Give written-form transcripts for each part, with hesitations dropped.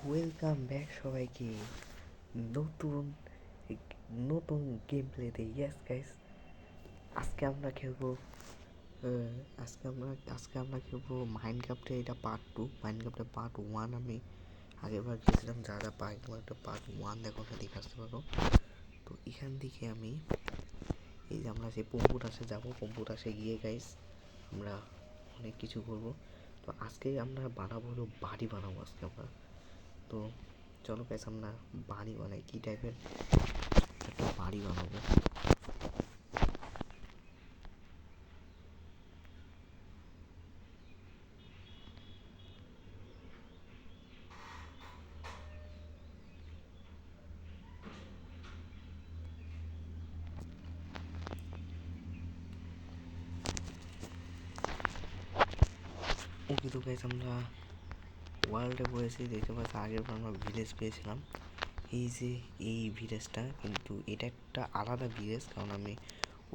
Welcome back সবাইকে নতুন নতুন গেম প্লেতে। ইয়েস গাইস, আজকে আমরা খেলবো আজকে আমরা খেলবো মাইনক্রাফটে। এটা পার্ট 2। মাইনক্রাফটে পার্ট 1 আমি আগেরবার খেলছিলাম। যারা মাইনক্রাফটে পার্ট 1 দেখো না, দেখে আসতে পারো। তো এখান থেকে আমি এই যে আমরা সেই কম্পিউটারে যাবো। কম্পিউটারে গিয়ে গাইস আমরা অনেক কিছু করবো। তো আজকে আমরা বানাবো হলো বাড়ি বানাবো আজকে আমরা। তো চলো গাইস আমরা বাড়ি বানাই। কী টাইপের একটা বাড়ি বানাবো। ওকে, তো গাইস আমরা ওয়ার্ল্ডে পড়েছি, দেখতে পাচ্ছি আগের বার আমরা ভিলেজ পেয়েছিলাম। এই যে এই ভিলেজটা, কিন্তু এটা একটা আলাদা ভিলেজ। কারণ আমি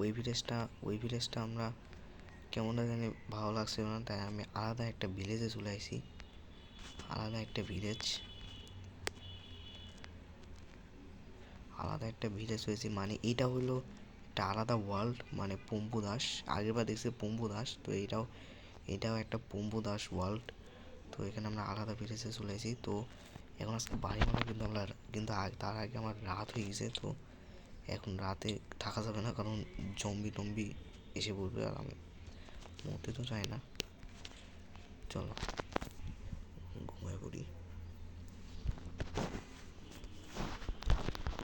ওই ভিলেজটা আমরা কেমন জানি ভালো লাগছিল না, তাই আমি আলাদা একটা ভিলেজে চলে আসি। আলাদা একটা ভিলেজ হয়েছে, মানে এটা হলো একটা আলাদা ওয়ার্ল্ড, মানে পম্পু দাস। আগের বার দেখছি পম্পু দাস, তো এটাও একটা পম্পু দাস ওয়ার্ল্ড। তো এখানে আমরা আলাদা ভিলেজে চলে এসেছি। তো এখন আজকে বাড়ি বানাবো, কিন্তু তার আগে আমার রাত হয়ে গেছে। তো এখন রাতে থাকা যাবে না, কারণ জম্বি টম্বি এসে পড়বে, আর আমি মরতে তো চাই না। চলো ঘুমায় পড়ি।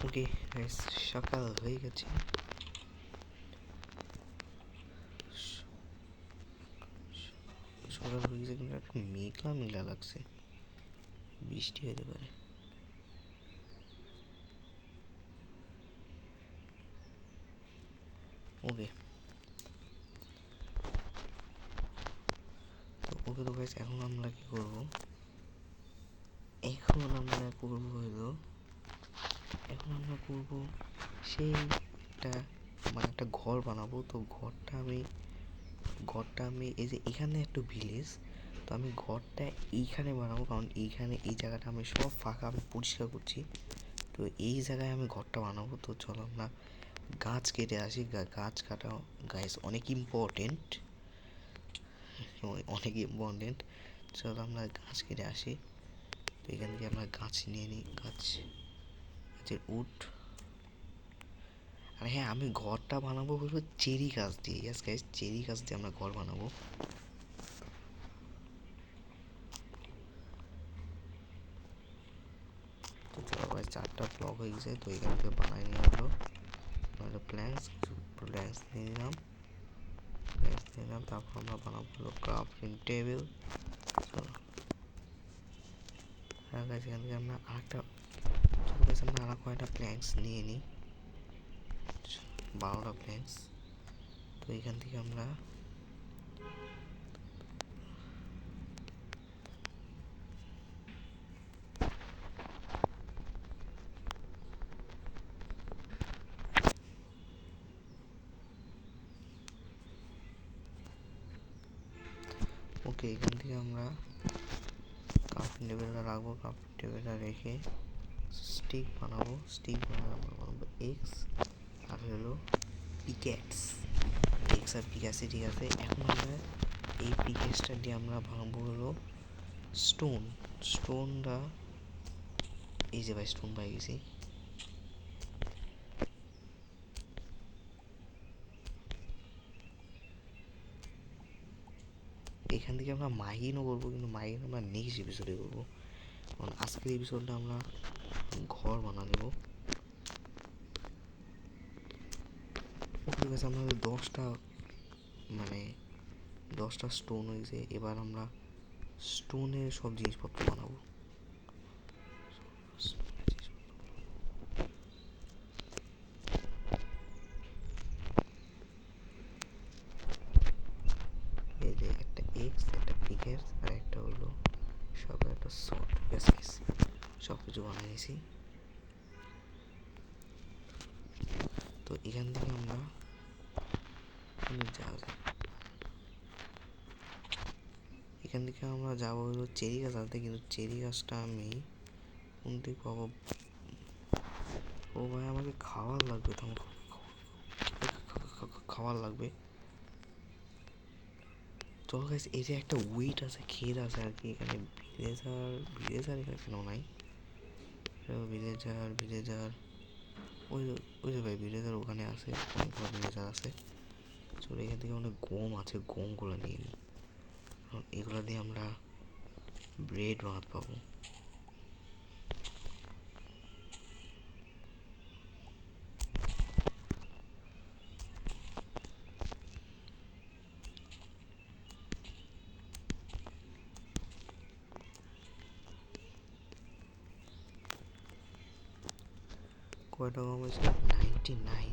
ওকে গাইস, সকাল হয়ে গেছে। সকাল হয়ে গেছে, কিন্তু একটু মেঘলা মেঘলা লাগছে, বৃষ্টি হতে পারে। ওকে তো গাইস, এখন আমরা কি করব? এখন আমরা করব সেই একটা, মানে একটা ঘর বানাবো। তো ঘরটা আমি এই যে এখানে একটা ভিলেজ, তো আমি ঘরটা এইখানে বানাবো। কারণ এই জায়গাটা আমি সব ফাঁকা, আমি পরিষ্কার করছি। তো এই জায়গায় আমি ঘরটা বানাবো। তো চলো আমরা গাছ কেটে আসি। গাছ কাটা গাইস অনেক ইম্পর্টেন্ট। চলো আমরা গাছ কেটে আসি। তো এখান থেকে আমরা গাছ নিয়ে নিই, গাছের উড। আর হ্যাঁ, আমি ঘরটা বানাবো হলো চেরি গাছ দিয়ে। ইয়েস গাইস, চেরি গাছ দিয়ে আমরা ঘর বানাবো। তো চলো ভাই, 4টা ব্লক হয়ে গেছে। তো এখান থেকে বানাই নিয়ে হলো প্ল্যাঙ্কস নিয়ে নিলাম। তারপর আমরা বানাবো হলো ক্রাফটিং টেবিল। চলো হ্যাঁ গাইস, এখান থেকে আমরা আরো কয়টা প্ল্যাঙ্কস নিয়ে নিই। 12টা প্ল্যাঙ্কস। তো এখান থেকে আমরা ক্রাফটিং টেবিলটা রাখবো। ক্রাফটিং টেবিলটা রেখে স্টিক বানাবো। আমরা বানাবো এক্স আর হলো পিক্যাক্স। আর পিক্যাক্সে ঠিক আছে। এখন আমরা এই পিক্যাক্সটা দিয়ে আমরা ভাঙবো হলো স্টোনটা। এই যে ভাই, স্টোন পাই গেছি। এখান থেকে আমরা মাইনও করবো, কিন্তু মাইন আমরা নেক্সট এপিসোডে করবো। কারণ আজকের এপিসোডটা আমরা ঘর বানা নেবো। ওকে, আমাদের 10টা স্টোন হয়েছে। এবার আমরা স্টোনের সব জিনিসপত্র বানাবো। এই যে একটা এক্স, একটা পিকের, আর একটা হলো সব একটা শর্ট। সব কিছু বানিয়ে নিয়েছি। তো এখান থেকে আমরা যাবো হলো চেরি গাছ আনতে, কিন্তু চেরি গাছটা আমি কোন দিক পাবো? ও ভাই আমাকে খাবার লাগবে, তো খাবার লাগবে। চলো গাইস, এই যে একটা উইট আছে, ক্ষেত আছে আর কি এখানে। ভিলেজার এখানে কেন নাই? ভিলেজার ওই যে ভাই ভিলেজার ওখানে আছে, অনেকগুলো ভিলেজার আছে। চলো এখান থেকে অনেক গম আছে, গমগুলো নিয়ে নিই, কারণ এগুলো দিয়ে আমরা ব্রেড বানাতে পাবো। কয়টা গম হয়েছে? 99।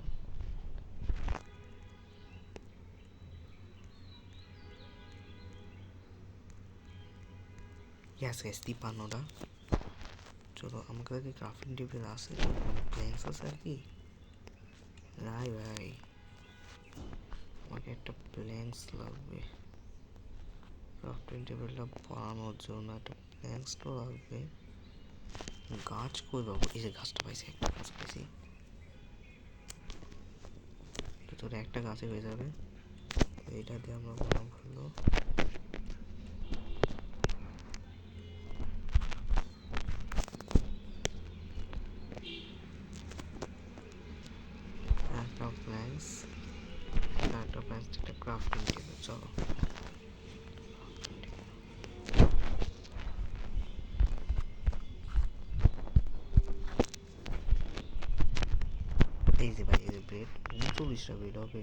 গ্যাস 53টা। চলো আমার কাছে ক্রাফটিং টেবিল আছে, প্ল্যান্স আছে আর কি। ভাই আমাকে একটা প্ল্যাঙ্কস লাগবে ক্রাফটিং টেবিলটা বানানোর জন্য। একটা প্ল্যাঙ্কস তো লাগবে। গাছ কই পাবো? এই যে গাছটা পাইছি, একটা গাছ পাইছি। তোর একটা গাছে হয়ে যাবে, এইটা দিয়ে আমরা বানাবো হলো একটা প্ল্যাঙ্কস, একটা ক্রাফটিং টেবিল। চলো এই যে ভাই, এই যে ব্রেড, 39টা ব্রেড হবে।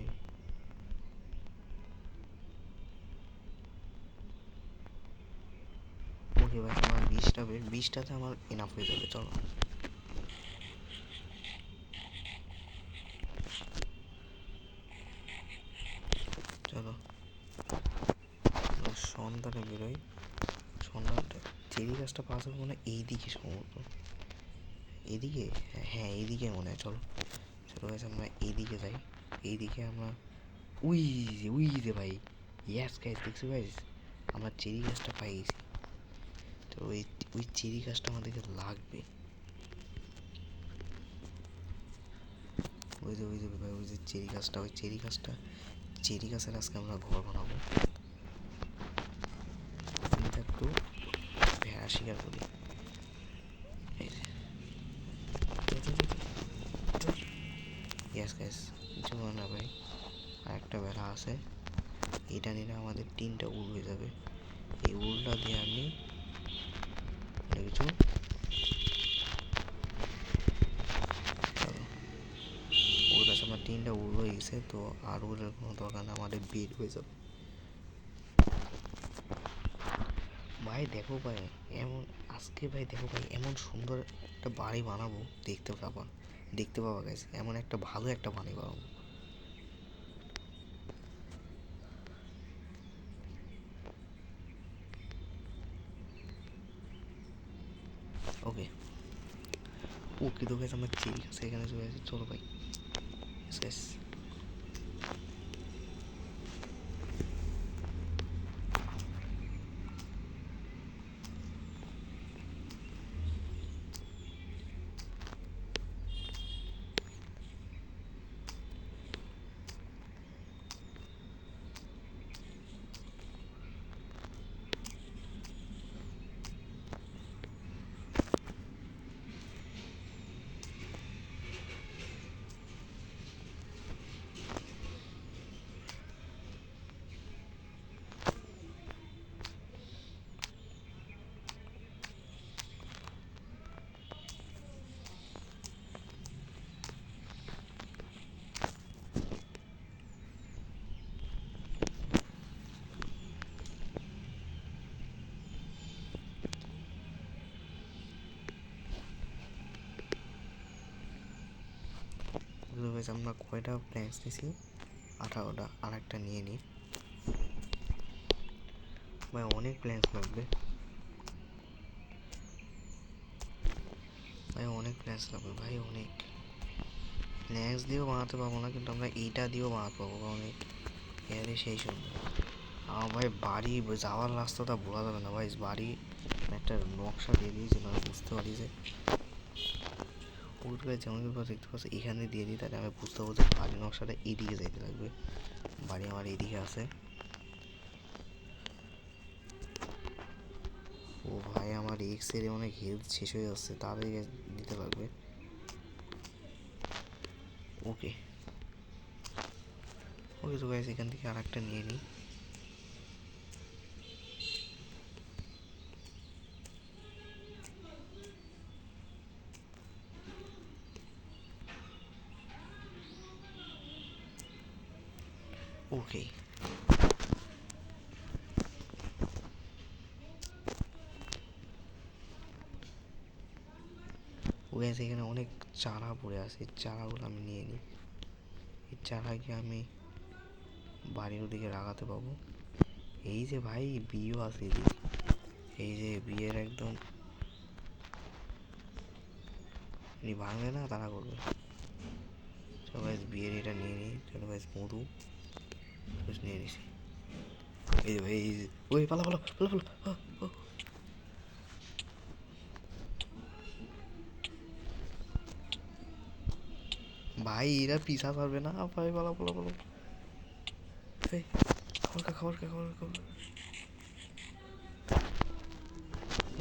ওকে ভাই, আমার 20টা ব্রেড, 20টাতে আমার এনাফ হয়ে যাবে। চলো চলো সন্ধ্যাটা বেরোই। সন্ধ্যাটা চেরি গাছটা পাওয়া যাবে মনে হয় এইদিকে সম্ভবত। এইদিকে, হ্যাঁ এইদিকে মনে হয়। চলো চলো গাছ, আমরা এইদিকে যাই। এইদিকে আমরা উই যে ভাই, ইয়াস গাইস, দেখছো গাইস, আমরা চেরি গাছটা পাই গেছি। তো ওই চেরি গাছটা আমাদেরকে লাগবে। ওই যে ভাই, ওই যে চেরি গাছটা, ওই চেরি গাছের আজকে আমরা ঘর বানাবো। একটু ভেড়া শিকার করি। এই যে ইয়াস গাইস, কিছু না ভাই, আর একটা ভেড়া আছে। এটা নিলে আমাদের 3টা উল হয়ে যাবে। এই উলটা দিয়ে আমি কিছু ওর কাছে আমার 3টা উল হয়ে গেছে, তো আর উলের কোনো দরকার না, আমাদের বেড হয়ে যাবে। ভাই দেখো ভাই, এমন আজকে ভাই দেখো ভাই, এমন সুন্দর একটা বাড়ি বানাবো, দেখতে পাবা গাইস, এমন একটা ভালো একটা বাড়ি বানাবো। ওকে ওকে, তো গাইস আমার চেরি গাছ এখানে চলে আসে। চলো ভাই শেষ। আমরা কয়টা প্ল্যাঙ্কস নিয়েছি? 18টা। আর একটা নিয়ে নিই ভাই, অনেক প্ল্যাঙ্কস লাগবে ভাই, অনেক প্ল্যাঙ্কস লাগবে ভাই, অনেক প্ল্যাঙ্কস দিয়েও বানাতে পারবো না, কিন্তু আমরা এইটা দিয়েও বানাতে পারবো, কারণ এর সেই সুন্দর। আমার ভাই বাড়ি যাওয়ার রাস্তাটা বলা যাবে না ভাই, বাড়ি একটা নকশা দিয়ে দিয়েছিল, আমি বুঝতে পারি যে ওর গায়ে যেমন দেখতে পাচ্ছি এখানে দিয়ে দিই, তাহলে আমি বুঝতে পারবো যে বাড়ির নকশাটা এদিকে যাইতে লাগবে। বাড়ি আমার এদিকে আছে। ও ভাই আমার এক্স এর অনেক হেলথ শেষ হয়ে যাচ্ছে, তাড়াতাড়ি দিতে লাগবে। ওকে ওকে তো গাইস এখান থেকে আর একটা নিয়ে নিই। ওকে ও গাইস এখানে অনেক চারা পড়ে আছে, চারাগুলো আমি নিয়ে নিই। এই চারাকে আমি বাড়ির ওদিকে লাগাতে পাবো। এই যে ভাই বিয়েও আছে এদিকে, এই যে বিয়ের একদম ভাঙবে না, তারা করবে। চলো গাইস বিয়ের এটা নিয়ে নিই। চলো গাইস মধু নিয়ে নিছি। এই যে ভাই এই যে ওই পালা পালা পালা পালা। ভাই এরা পিছা পারবে না ভাই, পালা পালা পালা। খাবার খা খাবার খা খাবার খা।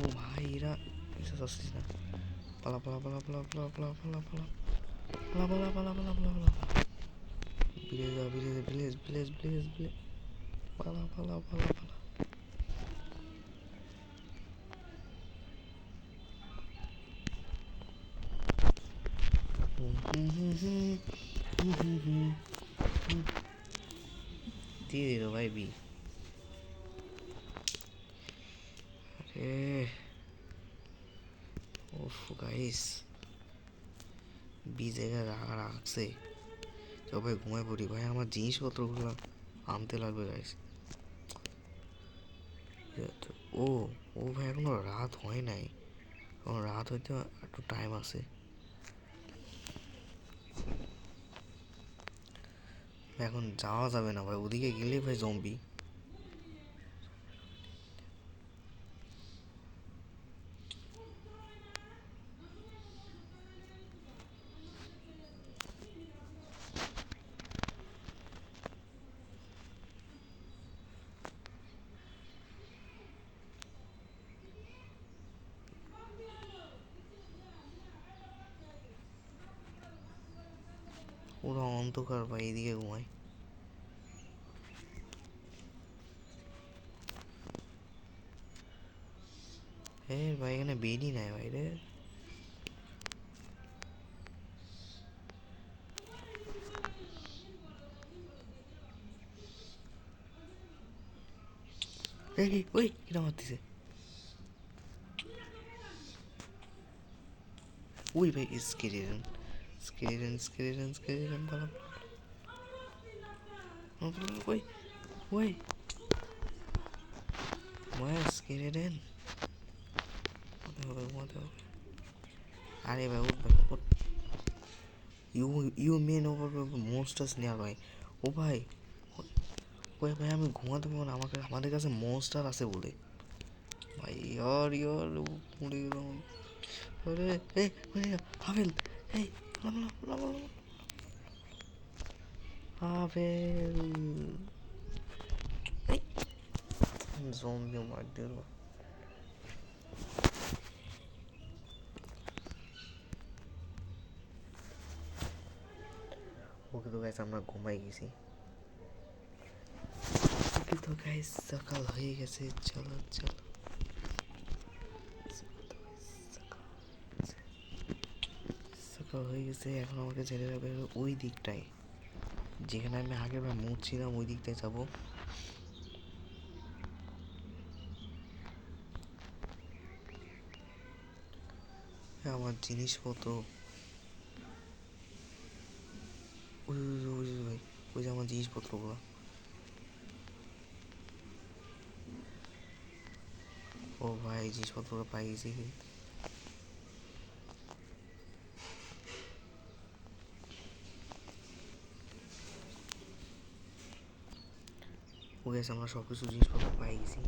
ও ভাই এরা পিছা আসছিস না, পালা পালা পালা পালা পালা পালা পালা পালা পালা পালা পালা পালা পালা পালা। ভিলেজ যা village village village village village পালা পালা পালা পালা। দিয়ে দিল ভাই বি। আরে ওফ গাইস বি জায়গায় রাখছে। চল ভাই ঘুমাই পড়ি ভাই, আমার জিনিসপত্রগুলো আনতে লাগবে গাইস। ও ও ভাই এখনো রাত হয় নাই, এখন রাত হইতে একটু টাইম আছে। এখন যাওয়া যাবে না ভাই, ওদিকে গেলে ভাই জম্বি। পুরো অন্ধকার ভাই, এদিকে ঘুমাই। হ্যাঁ ভাই এখানে বেডই নাই ভাই রে। ওই কিরা মারতেছে। ওই ভাই স্কেলেটন স্কেলেটন স্কেলেটন স্কেলেটন পালা। ওই ওই ভাই স্কেলেটন ঘুমাতে হবে। আরে ভাই উঠ ভাই উঠ। ইউ মেন ওভার মনস্টার্স নেওয়ার ভাই। ও ভাই ওই ভাই আমি ঘুমাতে পারবো না, আমাকে আমাদের কাছে মনস্টার আছে বলে ভাই। ইয়ার ইয়ার মরে গেলাম। আরে এই হাভেল এই হাভেল জম্বি মার দিল। ওকে তো গাইস আমরা ঘুমাই গেছি। ওকে তো গাইস সকাল হয়ে গেছে, চলো চলো। সকাল হয়ে গেছে, এখন আমাকে ছেড়ে যাবে ওই দিকটায়, যেখানে আমি আগের বার মুছছিলাম ওই দিকটায় যাবো। আমার জিনিসপত্র ওই ওই ভাই ওই যে আমার জিনিসপত্রগুলো। ও ভাই জিনিসপত্রগুলো পাই গেছি। ও গেছে আমরা সব কিছু জিনিসপত্র পাই গেছি।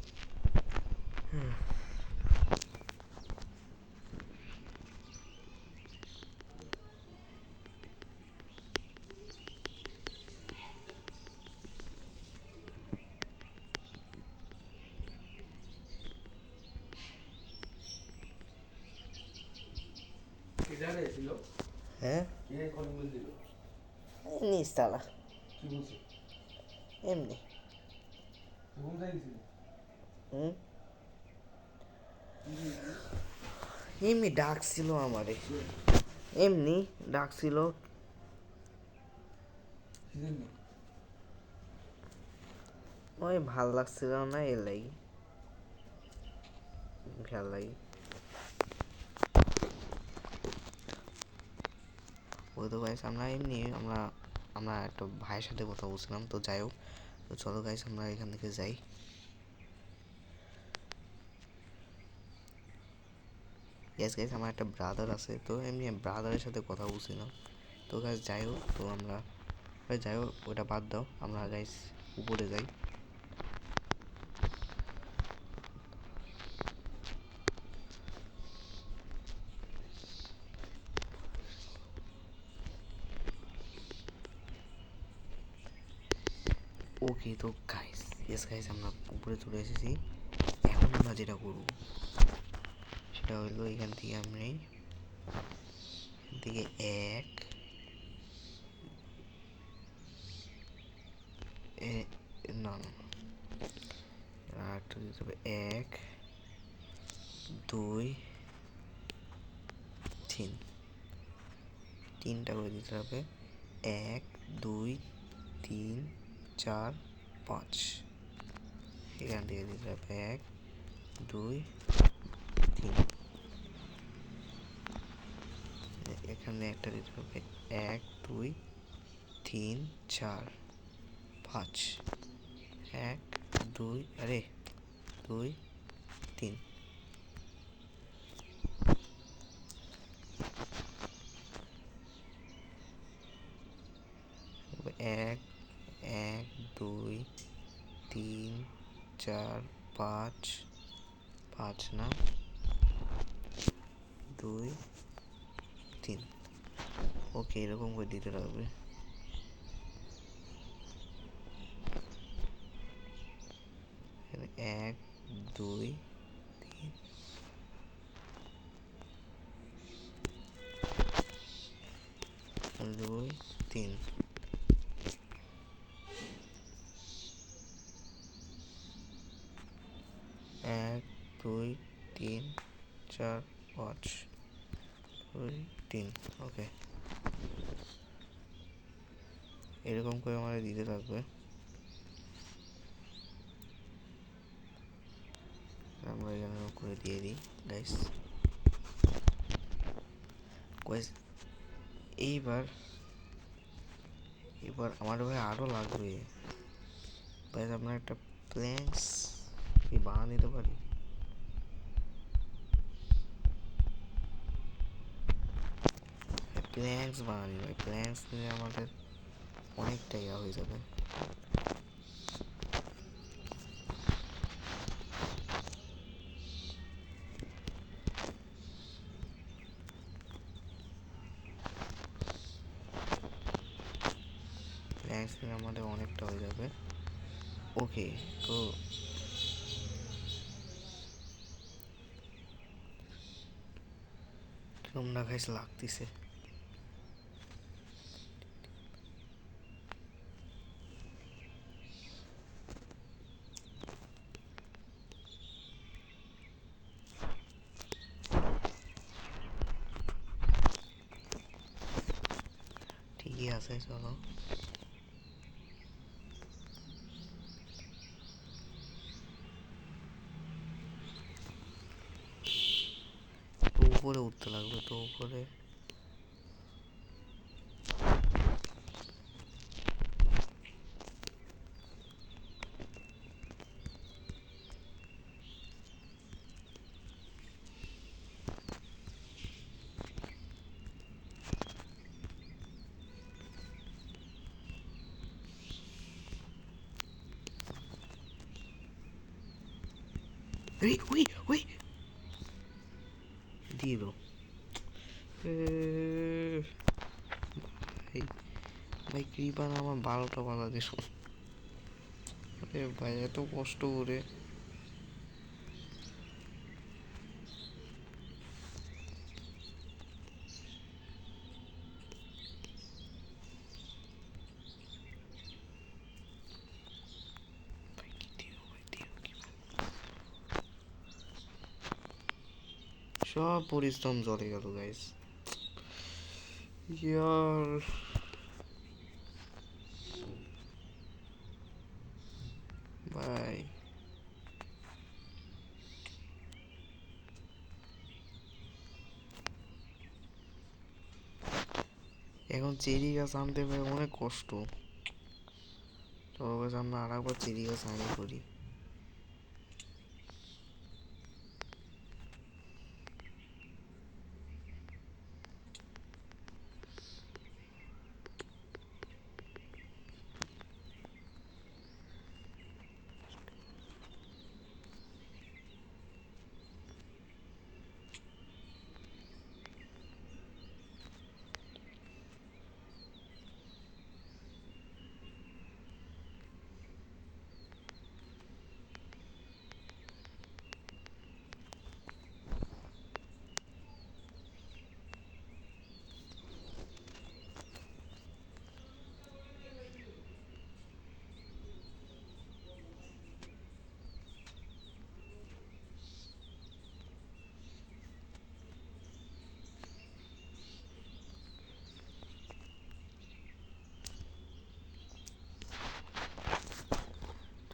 হ্যাঁ নিস্তালা এমনি হুম এমনি ডাকছিল আমারে এমনি ডাকছিল ওই ভাল লাগছিল না এর লাগি ভাল লাগি ওই তো গাইস আমরা এমনি আমরা আমরা একটা ভাইয়ের সাথে কথা বলছিলাম তো যাই হোক তো চলো গাইস আমরা এখান থেকে যাই ইয়েস গাইস আমার একটা ব্রাদার আছে তো এমনি ব্রাদারের সাথে কথা বলছিলাম তো গাইস যাই হোক তো আমরা যাই হোক ওটা বাদ দাও আমরা গাইস উপরে যাই ওকে তো গাইস ইয়েস গাইস আমরা উপরে চলে এসেছি এখন আমরা যেটা করবো সেটা হলো এখান থেকে আমরা থেকে এক না না আরেকটা দিতে হবে 1 2 3 তিনটা করে দিতে হবে 1 2 3 4 5 এখান থেকে দিতে হবে 1 2 3 এখানে একটা দিতে হবে 1 2 3 4 5 1 2 আরে 2 3 1 1 2 3 4 5 5 না 2 3 ওকে এরকম করে দিতে লাগবে 1 2 3 2 3 1 2 3 4 5 2 3 ওকে এরকম করে আমাদের দিতে থাকবে আমরা এখানে করে দিয়ে দিই গাইস এইবার আমার ভাই আরও লাগবে ভাই আপনার একটা প্ল্যাঙ্কস কি বানিয়ে দিতে পারি প্ল্যাঙ্কস বানানি ভাই প্ল্যাঙ্কস নিলে আমাদের অনেকটা ইয়া হয়ে যাবে প্ল্যাঙ্কস নিলে আমাদের অনেকটা হয়ে যাবে ওকে তো কিরম না খাইস লাগতেছে ঠিকই আছে চলো তো উপরে উঠতে লাগবে তো উপরে ওই দিল ভাই ভাই কৃপান আমার 12টা বাধা দিস ভাই এত কষ্ট করে সব পরিশ্রম চলে গেল গাইস। ইয়ার ভাই এখন চেরি গাছ আনতে ভাই অনেক কষ্ট। চলো গাছ আমরা আর একবার চেরি গাছ আনি করি।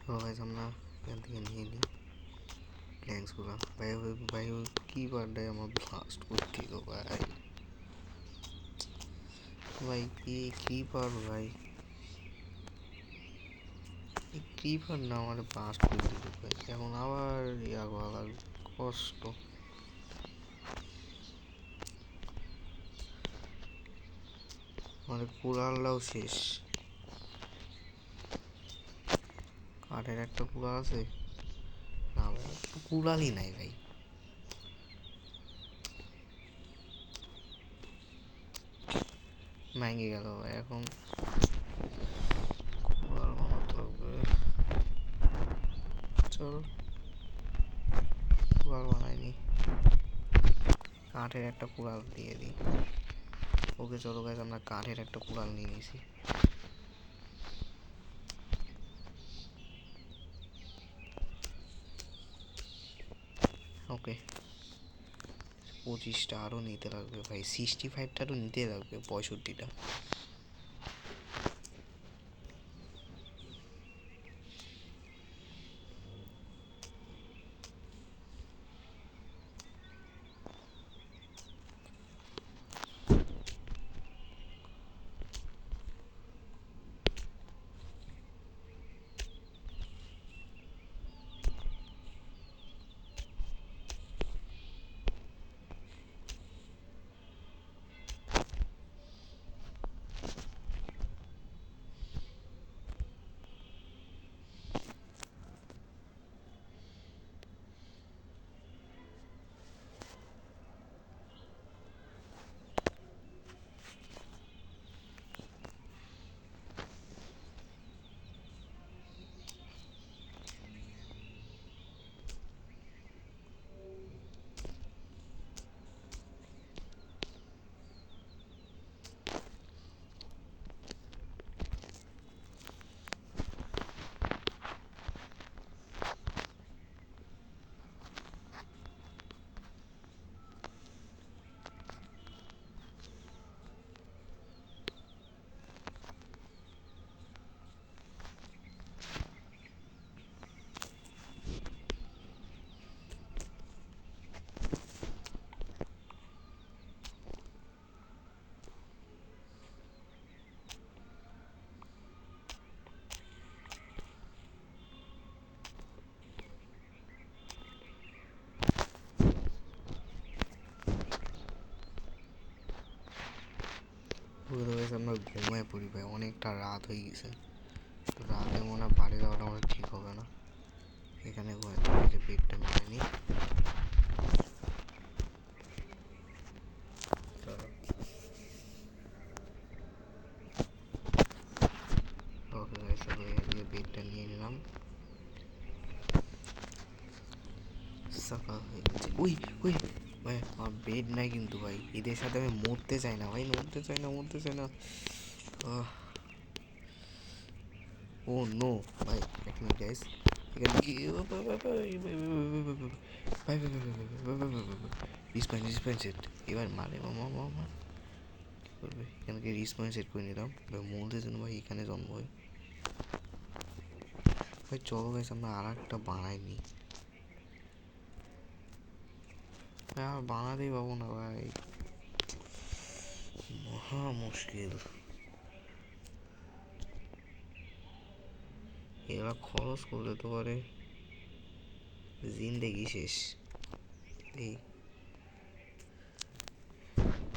চলো গাইস আমরা এখান থেকে নিয়ে নিই প্ল্যাঙ্কসগুলো। ভাই ভাই ওই ক্রিপারটাই আমার ব্লাস্ট করছিল ভাই। ভাই কি ক্রিপার ভাই, এই ক্রিপার না আমার ব্লাস্ট করে দিল ভাই। এখন আবার ইয়া করা লাগবে, কষ্ট। আমাদের কুড়ালটাও শেষ। কাঠের একটা কুড়াল আছে না ভাই, কুড়ালই নাই ভাই। ভেঙে গেল ভাই, এখন কুড়াল বানাতে হবে। চলো কুড়াল বানাইনি, কাঠের একটা কুড়াল দিয়ে দিই। ওকে চলো গাইস আমরা কাঠের একটা কুড়াল নিয়ে নিয়েছি। ওকে 25টা আরও নিতে লাগবে ভাই, 65টা আরও নিতে লাগবে, 65টা। আমরা ঘুমায় পড়ি ভাই, অনেকটা রাত হয়ে গেছে। রাতে মনে হয় বাড়ি যাওয়াটা আমার ঠিক হবে না, এখানে ঘুমায় থেকে পেটটা মেরে নিই। ওকে গাইস এদিকে পেটটা নিয়ে নিলাম। সকাল হয়ে গেছে। উই উই ভাই আমার বেড নাই কিন্তু ভাই, এদের সাথে আমি মরতে চাই না ভাই, মরতে চাই না, মরতে চাই না। ও নো ভাই, এক মিনিট গাইস, এখানে কি ভাই ভাই ভাই ভাই ভাই ভাই ভাই ভাই ভাই ভাই ভাই ভাই ভাই ভাই ভাই রিসপন সেট এবার মারে মামা মামা কী করবে এখানকে রিসপন সেট করে নিলাম ভাই মূলদের জন্য ভাই এখানে জন্ম হয় ভাই চলো গাইস আমরা আর একটা বানাইনি ভাই আর বানাতেই পাবো না ভাই মহা মুশকিল এগুলা খরচ করলে তো পারে জিন্দেগি শেষ এই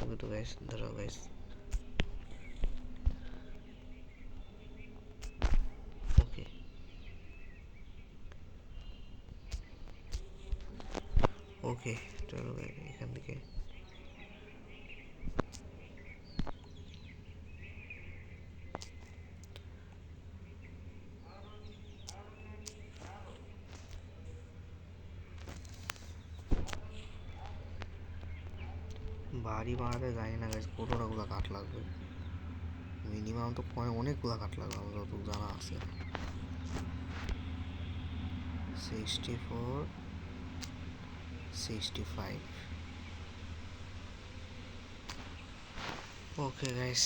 ওকে তো গাইস দাঁড়াও গাইস ওকে ওকে চলো ভাই এখান থেকে বাড়ি বানাতে জানি না গাইস কতটাগুলো কাঠ লাগবে মিনিমাম তো অনেকগুলো কাঠ লাগবে আমার যতটুকু জানা আছে 64 65 ওকে গাইস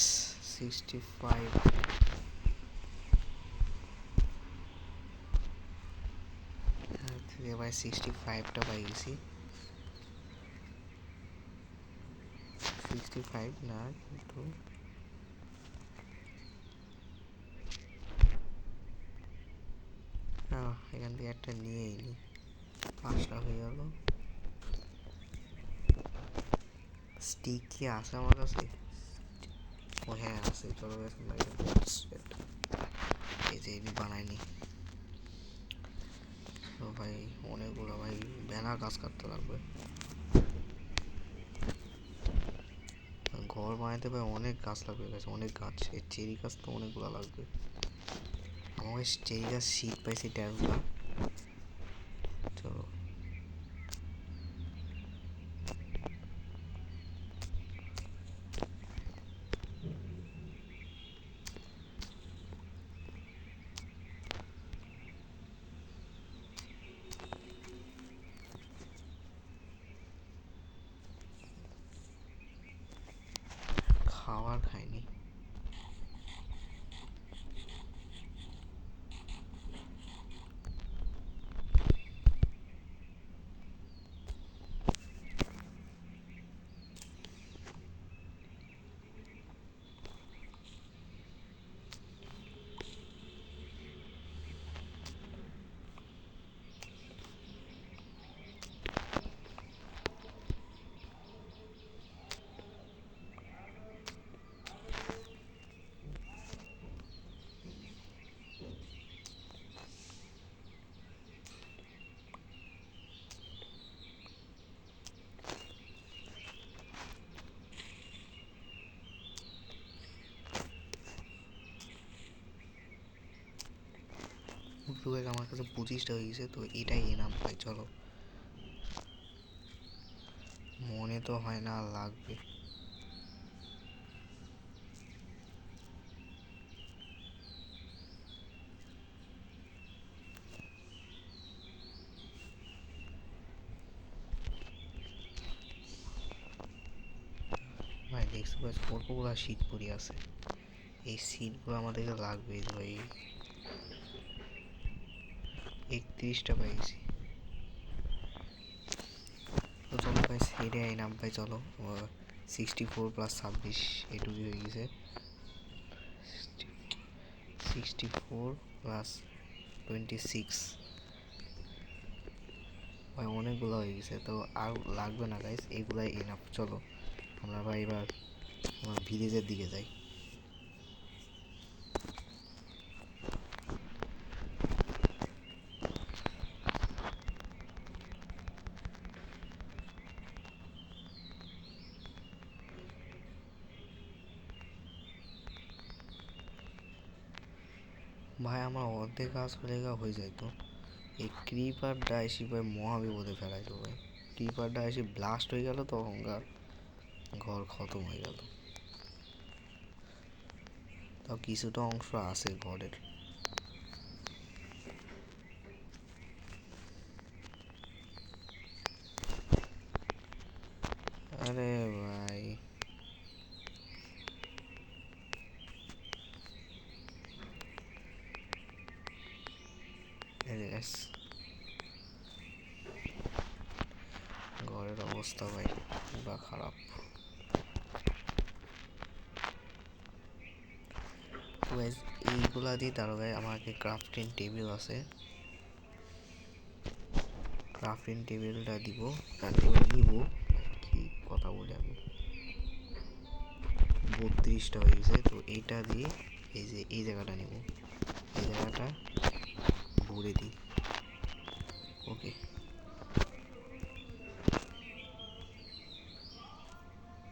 65 ভাই 65টা পাই গেছি 65 না কিন্তু এখান থেকে একটা নিয়েই নি 5টা হয়ে গেল স্টিক কি আছে আমার কাছে ও হ্যাঁ আছে চলো এই যে বানাইনি তো ভাই অনেকগুলো ভাই ব্যানার গাছ কাটতে লাগবে ঘর বানাইতে ভাই অনেক গাছ লাগবে গাছ অনেক গাছ এই চেরি গাছ তো অনেকগুলো লাগবে আমার চেরি গাছ শীত পাইছি 13টা চলো খাবার খাইনি আমার কাছে 25টা হয়ে গেছে তো এটাই এনাম ভাই চলো মনে তো হয় না লাগবে ভাই দেখছো গাছ কতগুলো শীত পড়ে আছে এই সিটগুলো আমাদেরকে লাগবে ভাই 31টা পাইছি তো চলো ভাই সেরে আইনাম ভাই চলো 64 প্লাস 26 এটুকুই হয়ে গেছে 64 প্লাস 26 ভাই অনেকগুলো হয়ে গেছে তো আর লাগবে না গাইস এগুলাই এনাফ চলো আমরা ভাই এবার আমার ভিলেজের দিকে যাই ভাই আমার অর্ধেক কাজ হয়ে যায় তো এই ক্রিপারটা এসে ভাই মহাবিপদে ফেলাইতো ভাই ক্রিপারটা এসে ব্লাস্ট হয়ে গেল তখনকার ঘর খতম হয়ে গেল তাও কিছুটা অংশ আছে ঘরের আরে ভাই ঘরের অবস্থা ভাই পুরা খারাপ। এইগুলা দিয়ে তার ভাই আমাকে ক্রাফটিং টেবিল আছে, ক্রাফটিং টেবিলটা দিব, নিব কি কথা বলি আমি, 32টা হয়ে গেছে। তো এইটা দিয়ে এই যে এই জায়গাটা নেব, এই জায়গাটা ভরে দিই। ওকে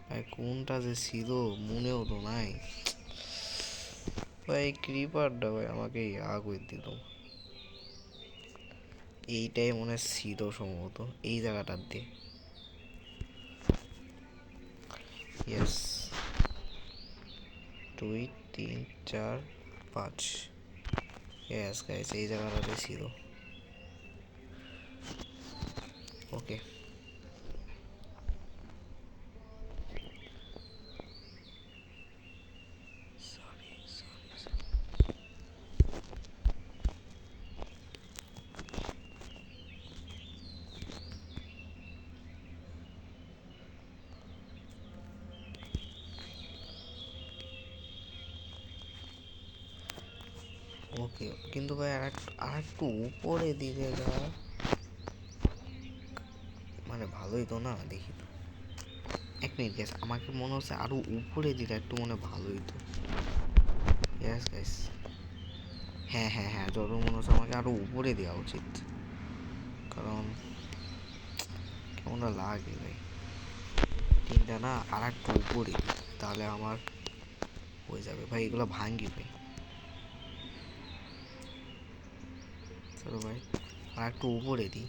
ভাই কোনটা যে ছিল মনেও তো নাই ভাই, ক্রিপারটা ভাই আমাকে করে দিল। এইটাই মনে ছিল সম্ভবত এই জায়গাটার দিয়ে। ইয়েস 2 3 4 5 ইয়েস গাইস এই জায়গাটাতে ছিল। ওকে ওকে কিন্তু ভাই আর একটু উপরে দিলে যা মানে ভালোই তো না, দেখি তো 1 মিনিট গ্যাস, আমাকে মনে হচ্ছে আরো উপরে দিলে একটু মনে ভালোই তো। ইয়েস গাইস হ্যাঁ হ্যাঁ হ্যাঁ, যত মনে হচ্ছে আমাকে আরো উপরে দেওয়া উচিত, কারণ কেমন লাগে ভাই টিনটা না আর একটু উপরে তাহলে আমার হয়ে যাবে ভাই। এগুলো ভাঙ্গি ভাই, চলো ভাই আর একটু উপরে দিই।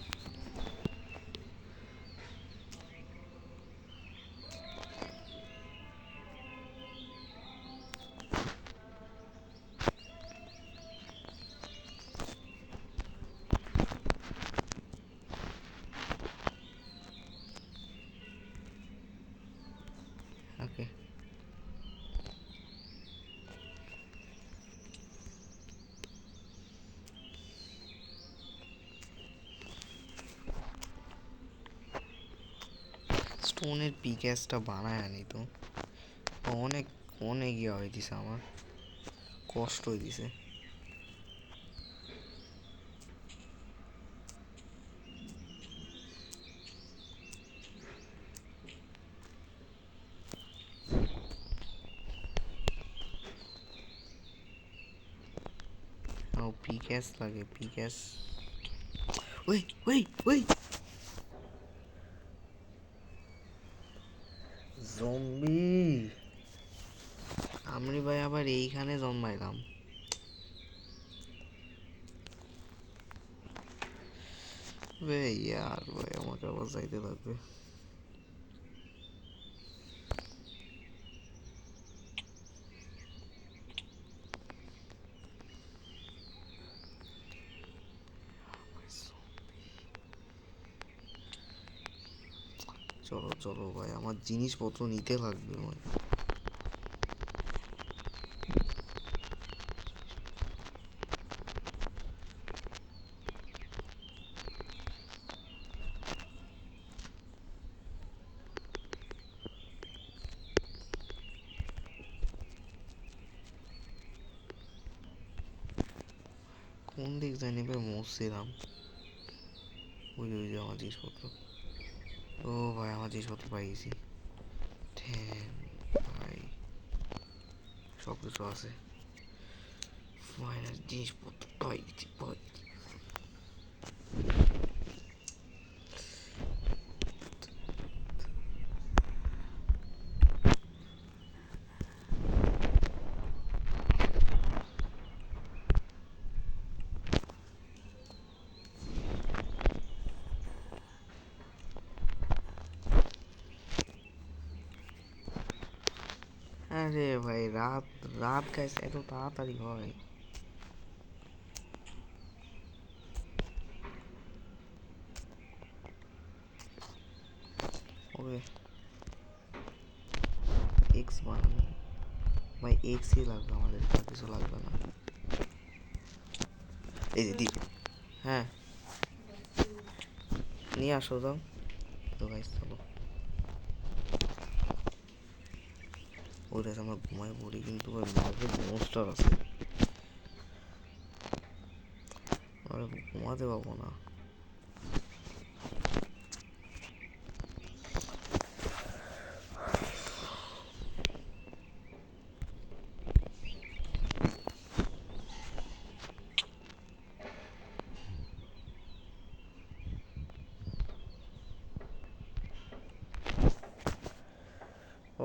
ওকে স্টোনের পিক্যাসটা বানায় আনি তো, অনেক অনেক ইয়ে হয়ে দিছে, আমার কষ্ট হয়ে দিছে। ও পিক্যাস লাগে, পিক্যাস ওই ওই ওই জম্বি, আমি ভাই আবার এইখানে জন্মাইলাম। ভাই ইয়ার ভাই আমাকে আবার যাইতে লাগবে। চলো চলো ভাই আমার জিনিসপত্র নিতে লাগবে ভাই। কোন দিক জানি ভাই মরছিলাম। ওই ওই যে আমার জিনিসপত্র, ও ভাই আমার জিনিসপত্র পাই গেছি। ভাই সব কিছু আছে, ফাইনাল জিনিসপত্র পাই গেছি পাই। আরে ভাই রাত রাত গাইস এত তাড়াতাড়ি হয়? ওকে এক্সই লাগবে আমাদের, আর কিছু লাগবে না। এই দিদি, হ্যাঁ নিয়ে আসো তো। তো গাইস চলো, ওই গাইস আমরা ঘুমায় পড়ি, কিন্তু ওই ম্যাপে মনস্টার আছে, আমরা ঘুমাতে পাবো না।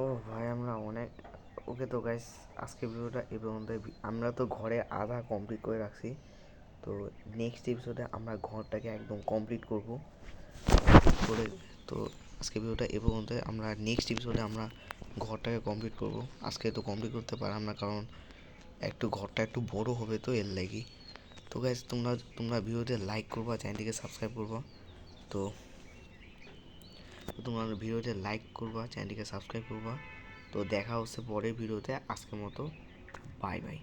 ও ভাই আমরা অনেক, ওকে তো গাইস আজকে ভিডিওটা এই পর্যন্ত। আমরা তো ঘরে আধা কমপ্লিট করে রাখছি, তো নেক্সট এপিসোডে আমরা ঘরটাকে একদম কমপ্লিট করব করে। তো আজকে ভিডিওটা এ পর্যন্ত, আমরা নেক্সট এপিসোডে আমরা ঘরটাকে কমপ্লিট করব। আজকে তো কমপ্লিট করতে পারলাম না, কারণ ঘরটা একটু বড় হবে, তো এর লাগি। তো গাইস তোমরা ভিডিওতে লাইক করবা, চ্যানেলটিকে সাবস্ক্রাইব করবা। তো তোমরা ভিডিওতে লাইক করবা, চ্যানেলটিকে সাবস্ক্রাইব করবা। তো দেখা হচ্ছে পরের ভিডিওতে, আজকের মতো বাই বাই।